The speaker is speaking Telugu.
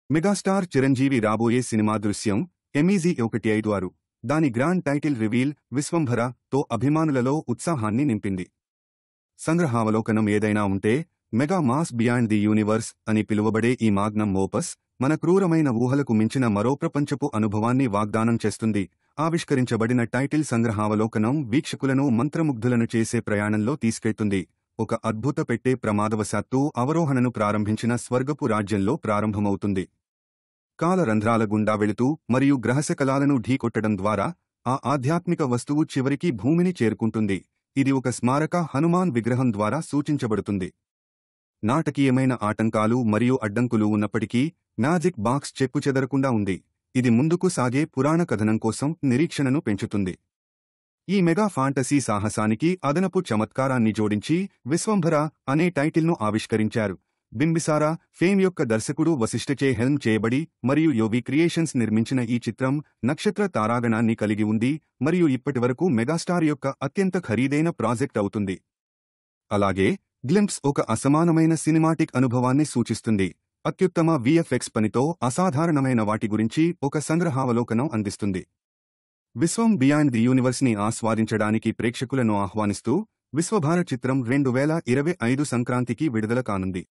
మెగాస్టార్ చిరంజీవి రాబోయే సినిమా దృశ్యం ఎమీజీ 156 దాని గ్రాండ్ టైటిల్ రివీల్ విశ్వంభర తో అభిమానులలో ఉత్సాహాన్ని నింపింది. సంగ్రహావలోకనం ఏదైనా ఉంటే mega mass beyond the universe అని పిలువబడే ఈ మాగ్నం ఓపస్ మన క్రూరమైన ఊహలకు మించిన మరో ప్రపంచపు అనుభవాన్ని వాగ్దానం చేస్తుంది. ఆవిష్కరించబడిన టైటిల్ సంగ్రహావలోకనం వీక్షకులను మంత్రముగ్ధులను చేసే ప్రయాణంలో తీసుకెళ్తుంది. ఒక అద్భుత పెట్టే ప్రమాదవశాత్తు అవరోహణను ప్రారంభించిన స్వర్గపు రాజ్యంలో ప్రారంభమవుతుంది. కాలరంధ్రాల గుండా వెళుతూ మరియు గ్రహశకలాలను ఢీకొట్టడం ద్వారా ఆ ఆధ్యాత్మిక వస్తువు చివరికి భూమిని చేరుకుంటుంది. ఇది ఒక స్మారక హనుమాన్ విగ్రహం ద్వారా సూచించబడుతుంది. నాటకీయమైన ఆటంకాలు మరియు అడ్డంకులు ఉన్నప్పటికీ మ్యాజిక్ బాక్స్ చెక్కుచెదరకుండా ఉంది. ఇది ముందుకు సాగే పురాణ కథనం కోసం నిరీక్షణను పెంచుతుంది. ఈ మెగా ఫాంటసీ సాహసానికి అదనపు చమత్కారాన్ని జోడించి విశ్వంభర అనే టైటిల్ను ఆవిష్కరించారు. బింబిసారా ఫేమ్ యొక్క దర్శకుడు వశిష్ఠచే హెల్మ్ చేయబడి మరియు యోవి క్రియేషన్స్ నిర్మించిన ఈ చిత్రం నక్షత్ర తారాగణాన్ని కలిగి ఉంది మరియు ఇప్పటివరకు మెగాస్టార్ యొక్క అత్యంత ఖరీదైన ప్రాజెక్ట్ అవుతుంది. అలాగే గ్లింప్స్ ఒక అసమానమైన సినిమాటిక్ అనుభవాన్ని సూచిస్తుంది. అత్యుత్తమ విఎఫ్ఎక్స్ పనితో అసాధారణమైన వాటి గురించి ఒక సంగ్రహావలోకనం అందిస్తుంది. విశ్వం బియాండ్ ది యూనివర్స్ ని ఆస్వాదించడానికి ప్రేక్షకులను ఆహ్వానిస్తూ విశ్వభార చిత్రం 2025 సంక్రాంతికి విడుదల కానుంది.